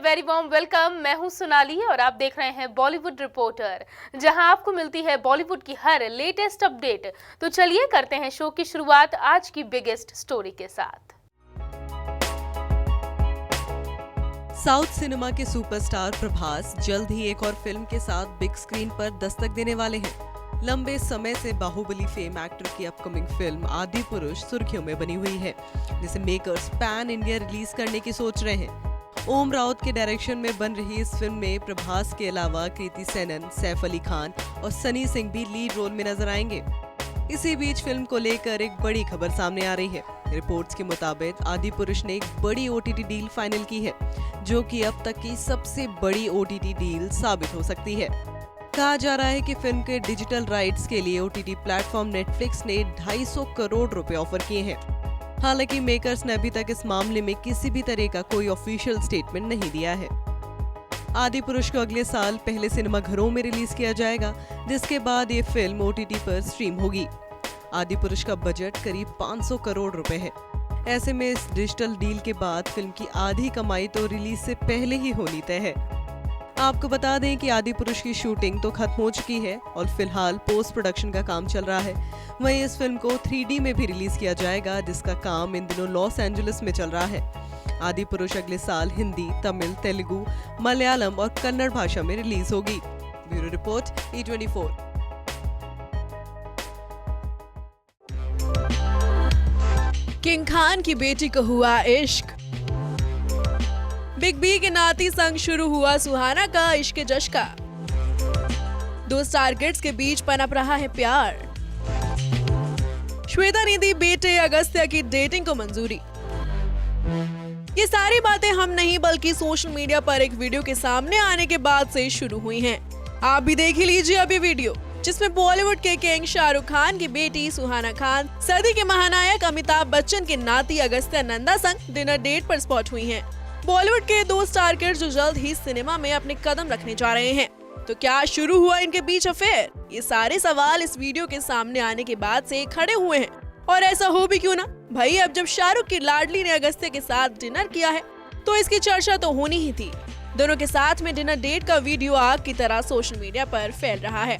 Very warm welcome. मैं हूं सोनाली और आप देख रहे हैं बॉलीवुड रिपोर्टर, जहां आपको मिलती है बॉलीवुड की हर लेटेस्ट अपडेट। तो चलिए करते हैं शो की शुरुआत आज की बिगेस्ट स्टोरी के साथ। साउथ सिनेमा के सुपरस्टार प्रभास जल्द ही एक और फिल्म के साथ बिग स्क्रीन पर दस्तक देने वाले हैं। लंबे समय से बाहुबली फेम एक्टर की अपकमिंग फिल्म आदि पुरुष सुर्खियों में बनी हुई है, जिसे मेकर्स पैन इंडिया रिलीज करने की सोच रहे हैं। ओम राउत के डायरेक्शन में बन रही इस फिल्म में प्रभास के अलावा कृति सेनन, सैफ अली खान और सनी सिंह भी लीड रोल में नजर आएंगे। इसी बीच फिल्म को लेकर एक बड़ी खबर सामने आ रही है। रिपोर्ट्स के मुताबिक आदि पुरुष ने एक बड़ी ओटीटी डील फाइनल की है, जो कि अब तक की सबसे बड़ी ओटीटी डील साबित हो सकती है। कहा जा रहा है कि फिल्म के डिजिटल राइट्स के लिए ओटीटी प्लेटफॉर्म नेटफ्लिक्स ने 250 करोड़ रुपए ऑफर किए हैं। हालांकि मेकर्स ने अभी तक इस मामले में किसी भी तरह का कोई ऑफिशियल स्टेटमेंट नहीं दिया है। आदि पुरुष को अगले साल पहले सिनेमा घरों में रिलीज किया जाएगा, जिसके बाद ये फिल्म ओटीटी पर स्ट्रीम होगी। आदि पुरुष का बजट करीब 500 करोड़ रुपए है। ऐसे में इस डिजिटल डील के बाद फिल्म की आधी कमाई तो रिलीज से पहले ही होनी तय है। आपको बता दें कि आदि पुरुष की शूटिंग तो खत्म हो चुकी है और फिलहाल पोस्ट प्रोडक्शन का काम चल रहा है। वहीं इस फिल्म को 3D में भी रिलीज किया जाएगा, जिसका काम इन दिनों लॉस एंजलिस में चल रहा है। आदि पुरुष अगले साल हिंदी, तमिल, तेलुगु, मलयालम और कन्नड़ भाषा में रिलीज होगी। Bureau report E24। King Khan की बेटी को हुआ इश्क। बिग बी के नाती संग शुरू हुआ सुहाना का इश्क जश्का। दो स्टार किड्स के बीच पनप रहा है प्यार। श्वेता ने दी बेटे अगस्त्य की डेटिंग को मंजूरी। ये सारी बातें हम नहीं बल्कि सोशल मीडिया पर एक वीडियो के सामने आने के बाद से शुरू हुई हैं। आप भी देख ही लीजिए अभी वीडियो, जिसमें बॉलीवुड के किंग शाहरुख खान की बेटी सुहाना खान सदी के महानायक अमिताभ बच्चन के नाती अगस्त्य नंदा संग डिनर डेट पर स्पॉट हुई हैं। बॉलीवुड के दो स्टार किड्स जो जल्द ही सिनेमा में अपने कदम रखने जा रहे हैं, तो क्या शुरू हुआ इनके बीच अफेयर? ये सारे सवाल इस वीडियो के सामने आने के बाद से खड़े हुए हैं। और ऐसा हो भी क्यों ना भाई, अब जब शाहरुख की लाडली ने अगस्त्य के साथ डिनर किया है, तो इसकी चर्चा तो होनी ही थी। दोनों के साथ में डिनर डेट का वीडियो आग की तरह सोशल मीडिया पर फैल रहा है।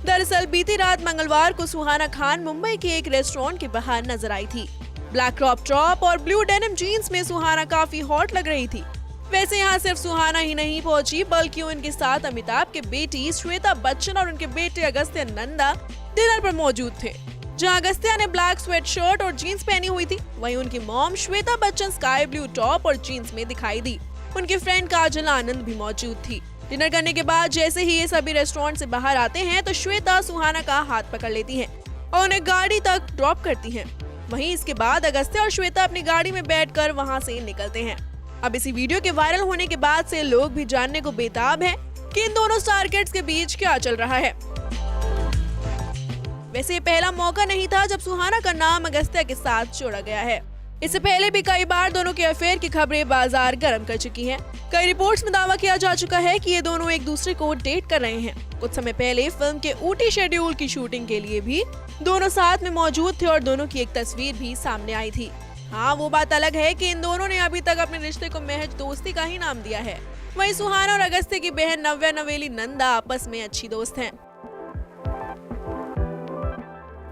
दरअसल बीती रात मंगलवार को सुहाना खान मुंबई के एक रेस्टोरेंट के बाहर नजर आई थी। ब्लैक क्रॉप टॉप और ब्लू डेनिम जीन्स में सुहाना काफी हॉट लग रही थी। वैसे यहाँ सिर्फ सुहाना ही नहीं पहुंची, बल्कि उनके साथ अमिताभ के बेटी श्वेता बच्चन और उनके बेटे अगस्त्य नंदा डिनर पर मौजूद थे। जहाँ अगस्त्य ने ब्लैक स्वेट शर्ट और जीन्स पहनी हुई थी, वहीं उनकी mom Shweta Bachchan sky blue top और जीन्स में दिखाई दी। उनकी फ्रेंड काजल आनंद भी मौजूद थी। डिनर करने के बाद जैसे ही ये सभी रेस्टोरेंट से बाहर आते हैं, तो श्वेता सुहाना का हाथ पकड़ लेती है और उन्हें गाड़ी तक ड्रॉप करती है। वहीं इसके बाद अगस्त्य और श्वेता अपनी गाड़ी में बैठकर वहां से निकलते हैं। अब इसी वीडियो के वायरल होने के बाद से लोग भी जानने को बेताब हैं कि इन दोनों स्टार किड्स के बीच क्या चल रहा है। वैसे ये पहला मौका नहीं था जब सुहाना का नाम अगस्त्य के साथ जोड़ा गया है। इससे पहले भी कई बार दोनों के अफेयर की खबरें बाजार गर्म कर चुकी हैं। कई रिपोर्ट्स में दावा किया जा चुका है कि ये दोनों एक दूसरे को डेट कर रहे हैं। कुछ समय पहले फिल्म के ऊटी शेड्यूल की शूटिंग के लिए भी दोनों साथ में मौजूद थे और दोनों की एक तस्वीर भी सामने आई थी। हाँ, वो बात अलग है कि इन दोनों ने अभी तक अपने रिश्ते को महज दोस्ती का ही नाम दिया है। वहीं सुहाना और अगस्त्य की बहन नव्या नवेली नंदा आपस में अच्छी दोस्त हैं।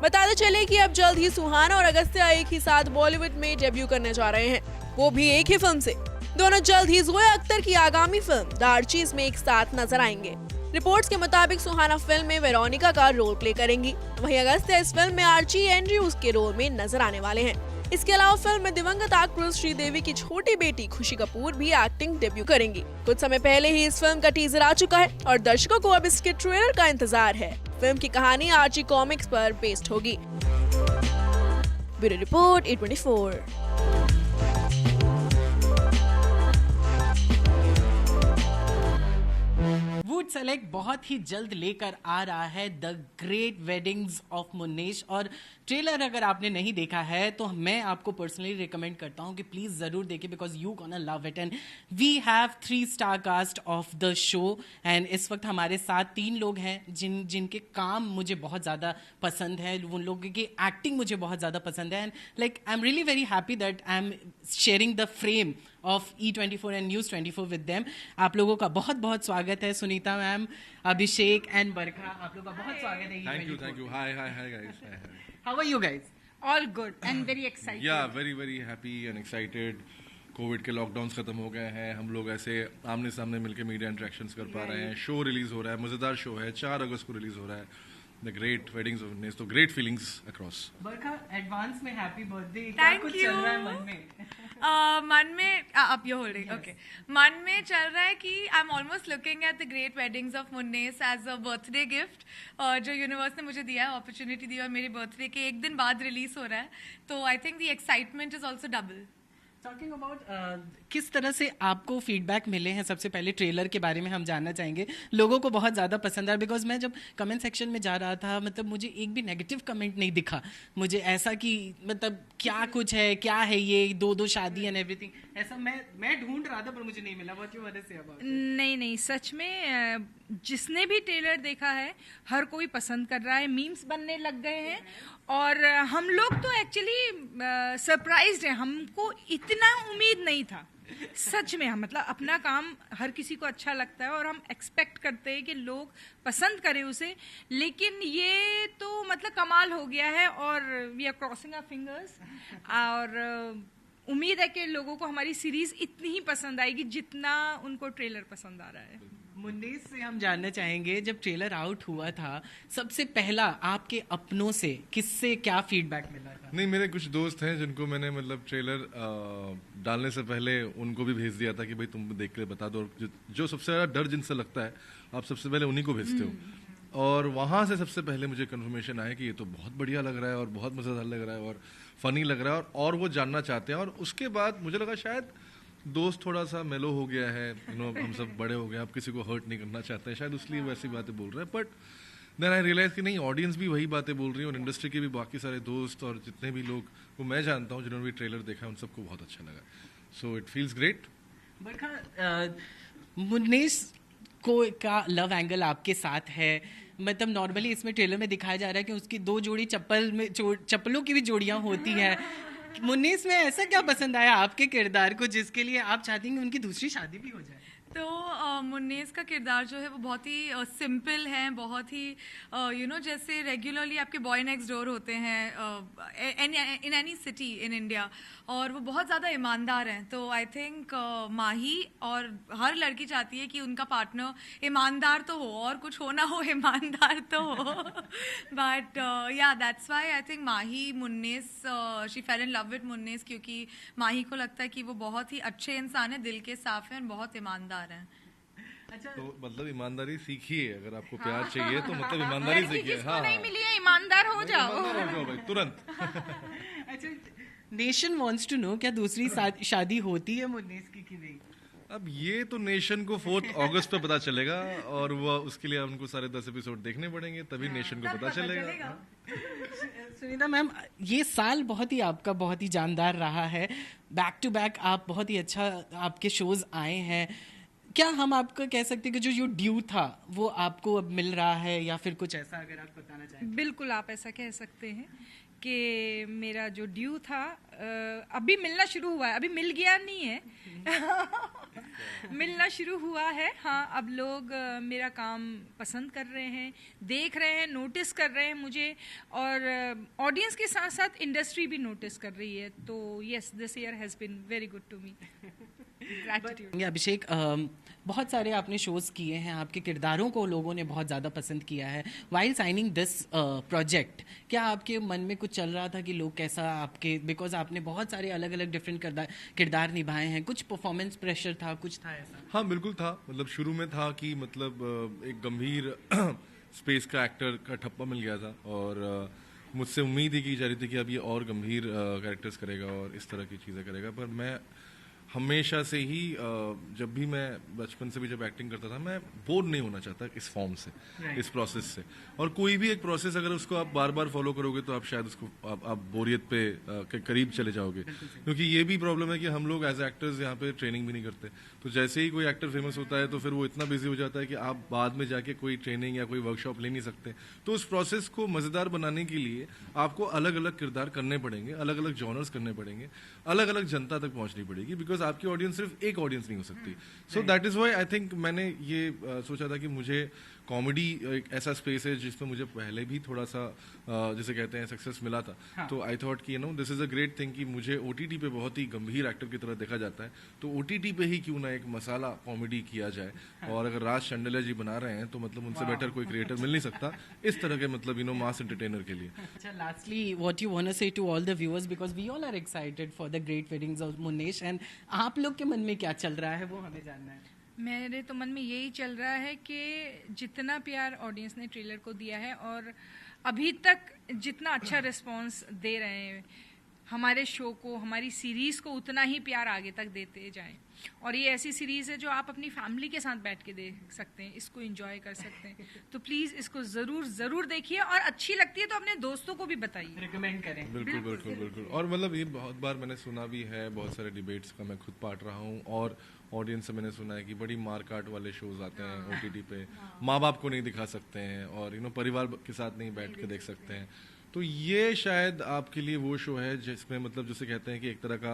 बताते चले कि अब जल्द ही सुहाना और अगस्त्य एक ही साथ बॉलीवुड में डेब्यू करने जा रहे हैं, वो भी एक ही फिल्म से। दोनों जल्द ही जोया अख्तर की आगामी फिल्म द आर्चीज में एक साथ नजर आएंगे। रिपोर्ट्स के मुताबिक सुहाना फिल्म में वेरोनिका का रोल प्ले करेंगी, वहीं अगस्त्य इस फिल्म में आर्ची एंड्रयूज के रोल में नजर आने वाले हैं। इसके अलावा फिल्म में दिवंगत एक्ट्रेस श्रीदेवी की छोटी बेटी खुशी कपूर भी एक्टिंग डेब्यू करेंगी। कुछ समय पहले ही इस फिल्म का टीजर आ चुका है और दर्शकों को अब इसके ट्रेलर का इंतजार है। फिल्म की कहानी आर्ची कॉमिक्स पर बेस्ड होगी। Bureau report E24। Would select बहुत ही जल्द लेकर आ रहा है the great weddings of Munnesh, और ट्रेलर अगर आपने नहीं देखा है तो मैं आपको पर्सनली रिकमेंड करता हूं कि प्लीज जरूर देखिए, because you gonna love it. And we have 3 star cast of the show, and इस वक्त हमारे साथ 3 लोग हैं जिनके काम मुझे बहुत ज़्यादा पसंद है, उन लोगों की एक्टिंग मुझे बहुत ज़्यादा पसंद है, and like I am really very happy that I am sharing the frame of E24 and News 24 with them. आप लोगों का बहुत बहुत स्वागत है, सुनीता मैम, अभिषेक एंड बरखा, आप लोगों का बहुत स्वागत है। Thank you. Hi guys. Hi. How are you guys? All good and very excited. Yeah, very happy and excited. Covid के लॉकडाउन्स खत्म हो गए हैं, हम लोग ऐसे आमने सामने मिलके मीडिया इंटरेक्शंस कर पा रहे हैं। शो रिलीज हो रहा है, मजेदार शो है, 4 अगस्त को रिलीज हो रहा है, द ग्रेट वेडिंग्स ऑफ मुन्नेस। तो ग्रेट फीलिंग्स अक्रॉस। बरखा, एडवांस में हैप्पी बर्थडे। Thank कुछ you. चल रहा है मन में? मन में अब यू होल्डिंग ओके मन में चल रहा है कि I am almost looking at the great weddings of Munnes as a birthday gift जो यूनिवर्स ने मुझे दिया है, अपॉर्चुनिटी दी, और मेरे बर्थडे के एक दिन बाद रिलीज हो रहा है, तो I think the excitement is also double. Talking about किस तरह से आपको फीडबैक मिले हैं, सबसे पहले ट्रेलर के बारे में हम जानना चाहेंगे। लोगों को बहुत ज़्यादा पसंद आया, बिकॉज मैं जब कमेंट सेक्शन में जा रहा था, मतलब मुझे एक भी नेगेटिव कमेंट नहीं दिखा मुझे, ऐसा कि मतलब क्या कुछ है, क्या है ये, दो शादी एंड एवरीथिंग, ऐसा मैं ढूंढ रहा था पर मुझे नहीं मिला। What you want to say about? नहीं, सच में जिसने भी ट्रेलर देखा है हर कोई पसंद कर रहा है, मीम्स बनने लग गए हैं, और हम लोग तो एक्चुअली सरप्राइज्ड हैं, हमको इतना उम्मीद नहीं था सच में। हम मतलब अपना काम हर किसी को अच्छा लगता है और हम एक्सपेक्ट करते हैं कि लोग पसंद करें उसे, लेकिन ये तो मतलब कमाल हो गया है, और we are crossing our fingers, और उम्मीद है कि लोगों को हमारी सीरीज इतनी ही पसंद आएगी जितना उनको ट्रेलर पसंद आ रहा है। मुन्नेस से हम जानना चाहेंगे, जब ट्रेलर आउट हुआ था सबसे पहला आपके अपनों से किससे क्या फीडबैक मिला था? नहीं, मेरे कुछ दोस्त हैं जिनको मैंने मतलब ट्रेलर डालने से पहले उनको भी भेज दिया था कि भाई तुम देख के बता दो, जो सबसे ज़्यादा डर जिनसे लगता है आप सबसे पहले उन्हीं को भेजते हो, और वहाँ से सबसे पहले मुझे कन्फर्मेशन आया कि ये तो बहुत बढ़िया लग रहा है और बहुत मज़ेदार लग रहा है और फनी लग रहा है, और वो जानना चाहते हैं। और उसके बाद मुझे लगा शायद दोस्त थोड़ा सा मेलो हो गया है, हम सब बड़े हो गए, आप किसी को हर्ट नहीं करना चाहते हैं, शायद उसलिए वैसी बातें बोल रहे हैं। बट देन आई रियलाइज कि नहीं, ऑडियंस भी वही बातें बोल रही है, और इंडस्ट्री के भी बाकी सारे दोस्त और जितने भी लोग को मैं जानता हूँ जिन्होंने भी ट्रेलर देखा है, उन सबको बहुत अच्छा लगा। So it feels great. Barkha, Munnes को का लव एंगल आपके साथ है, मतलब नॉर्मली इसमें ट्रेलर में दिखाया जा रहा है कि उसकी 2 जोड़ी चप्पलों की भी जोड़ियां होती है। मुन्नेस में ऐसा क्या पसंद आया आपके किरदार को जिसके लिए आप चाहती हैं कि उनकी दूसरी शादी भी हो जाए? तो मुन्नेस का किरदार जो है वो बहुत ही सिंपल है, बहुत ही जैसे रेगुलरली आपके बॉय नेक्स्ट डोर होते हैं in any city in India, और वो बहुत ज़्यादा ईमानदार हैं। तो आई थिंक माही और हर लड़की चाहती है कि उनका पार्टनर ईमानदार तो हो, और कुछ हो ना हो, ईमानदार तो हो। बट या that's why I think Mahi Munnes she fell in love with Munnes, क्योंकि माही को लगता है कि वो बहुत ही अच्छे इंसान है, दिल के साफ हैं और बहुत ईमानदार हैं। अच्छा, तो मतलब ईमानदारी सीखिए, अगर आपको प्यार चाहिए तो मतलब ईमानदारी सीखिए। जिसको नहीं मिली है ईमानदार हो जाओ। ईमानदार हो जाओ भाई, तुरंत। अच्छा, नेशन वांट्स टू नो, क्या दूसरी शादी होती है मुन्नेस की कि नहीं? अब ये तो नेशन को 4 अगस्त पे पता चलेगा, और वो उसके लिए उनको सारे 10 एपिसोड देखने पड़ेंगे, तभी नेशन को पता चलेगा। सुनीता मैम, ये साल बहुत ही आपका बहुत ही जानदार रहा है, बैक टू बैक आप बहुत ही अच्छा आपके शोज आए हैं। क्या हम आपको कह सकते हैं कि जो ड्यू था वो आपको अब मिल रहा है, या फिर कुछ ऐसा अगर आप बताना चाहें? बिल्कुल, आप ऐसा कह सकते हैं कि मेरा जो ड्यू था अभी मिलना शुरू हुआ है, अभी मिल गया नहीं है। मिलना शुरू हुआ है। हाँ, अब लोग मेरा काम पसंद कर रहे हैं, देख रहे हैं, नोटिस कर रहे हैं मुझे, और ऑडियंस के साथ साथ इंडस्ट्री भी नोटिस कर रही है। तो yes, this year has been very good to me. Gratitude. Abhishek, बहुत सारे आपने शोज किए हैं, आपके किरदारों को लोगों ने बहुत ज़्यादा पसंद किया है। वाइल साइनिंग दिस प्रोजेक्ट, क्या आपके मन में कुछ चल रहा था कि लोग कैसा आपके, बिकॉज आपने बहुत सारे अलग अलग डिफरेंट किरदार निभाए हैं, कुछ परफॉर्मेंस प्रेशर था, कुछ था ऐसा? हाँ बिल्कुल था, मतलब शुरू में था कि मतलब एक गंभीर स्पेस का एक्टर का ठप्पा मिल गया था, और मुझसे उम्मीद ही की जा रही थी कि अब ये और गंभीर कैरेक्टर्स करेगा और इस तरह की चीज़ें करेगा। पर मैं हमेशा से ही जब भी मैं बचपन से भी जब एक्टिंग करता था, मैं बोर नहीं होना चाहता इस फॉर्म से, इस प्रोसेस से। और कोई भी एक प्रोसेस अगर उसको आप बार बार फॉलो करोगे तो आप शायद उसको आप बोरियत पे के करीब चले जाओगे, क्योंकि ये भी प्रॉब्लम है कि हम लोग एज एक्टर्स यहाँ पे ट्रेनिंग भी नहीं करते। तो जैसे ही कोई एक्टर फेमस होता है तो फिर वो इतना बिजी हो जाता है कि आप बाद में जाके कोई ट्रेनिंग या कोई वर्कशॉप ले नहीं सकते। तो उस प्रोसेस को मजेदार बनाने के लिए आपको अलग अलग किरदार करने पड़ेंगे, अलग अलग जॉनर्स करने पड़ेंगे, अलग अलग जनता तक पहुंचनी पड़ेगी, बिकॉज बिकॉज आपकी ऑडियंस सिर्फ एक ऑडियंस नहीं हो सकती. So that is why I think मैंने ये सोचा था कि मुझे कॉमेडी एक ऐसा स्पेस है जिसमें मुझे पहले भी थोड़ा सा जिसे कहते हैं सक्सेस मिला था. तो आई थॉट कि this is a great thing कि मुझे OTT पे बहुत ही गंभीर एक्टर की तरह देखा जाता है, तो OTT पे ही क्यों ना एक मसाला कॉमेडी किया जाए. और अगर राज चंडलिया जी बना रहे हैं तो मतलब उनसे बेटर कोई क्रिएटर मिल नहीं सकता इस तरह के मतलब मास एंटरटेनर के लिए. अच्छा, lastly what you want to say to all the viewers, because we all are excited for the great weddings of Munnesh, and आप लोग के मन में क्या चल रहा है वो हमें जानना है. मेरे तो मन में यही चल रहा है कि जितना प्यार ऑडियंस ने ट्रेलर को दिया है और अभी तक जितना अच्छा रिस्पांस दे रहे हैं हमारे शो को, हमारी सीरीज को, उतना ही प्यार आगे तक देते जाएं. और ये ऐसी सीरीज है जो आप अपनी फैमिली के साथ बैठ के देख सकते हैं, इसको एंजॉय कर सकते हैं. तो प्लीज इसको जरूर देखिए, और अच्छी लगती है तो अपने दोस्तों को भी बताइए, रिकमेंड करें. बिल्कुल. और मतलब ये बहुत बार मैंने सुना भी है, बहुत सारे डिबेट्स का मैं खुद पार्ट रहा हूँ, और ऑडियंस से मैंने सुना है कि बड़ी मारकाट वाले शोज आते हैं OTT पे, माँ बाप को नहीं दिखा सकते हैं और परिवार के साथ नहीं बैठ के देख सकते हैं. तो ये शायद आपके लिए वो शो है जिसमें मतलब जिसे कहते हैं कि एक तरह का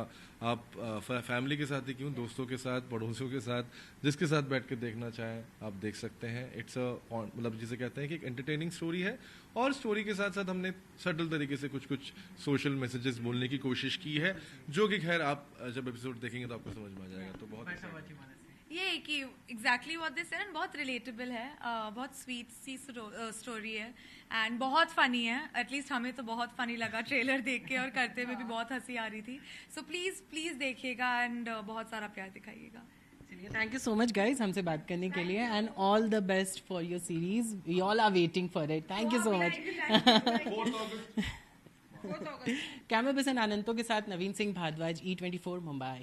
आप फैमिली के साथ ही क्यों, दोस्तों के साथ, पड़ोसियों के साथ, जिसके साथ बैठ के देखना चाहें आप देख सकते हैं. इट्स मतलब जिसे कहते हैं कि एक एंटरटेनिंग स्टोरी है, और स्टोरी के साथ साथ हमने सटल तरीके से कुछ सोशल मैसेजेस बोलने की कोशिश की है, जो कि खैर आप जब एपिसोड देखेंगे तो आपको समझ में आ जाएगा. तो बहुत ये कि एग्जैक्टली व्हाट दे सेड, बहुत रिलेटेबल है, बहुत स्वीट सी स्टोरी है एंड बहुत फनी है. एटलीस्ट हमें तो बहुत फनी लगा ट्रेलर देख के, और करते हुए भी बहुत हंसी आ रही थी. सो प्लीज देखिएगा एंड बहुत सारा प्यार दिखाइएगा. चलिए, thank you so much guys हमसे बात करने के लिए, and all the best for your series. We all are waiting for it. Thank you so much. Camera person आनंदों के साथ नवीन सिंह भारद्वाज, E24 मुंबई.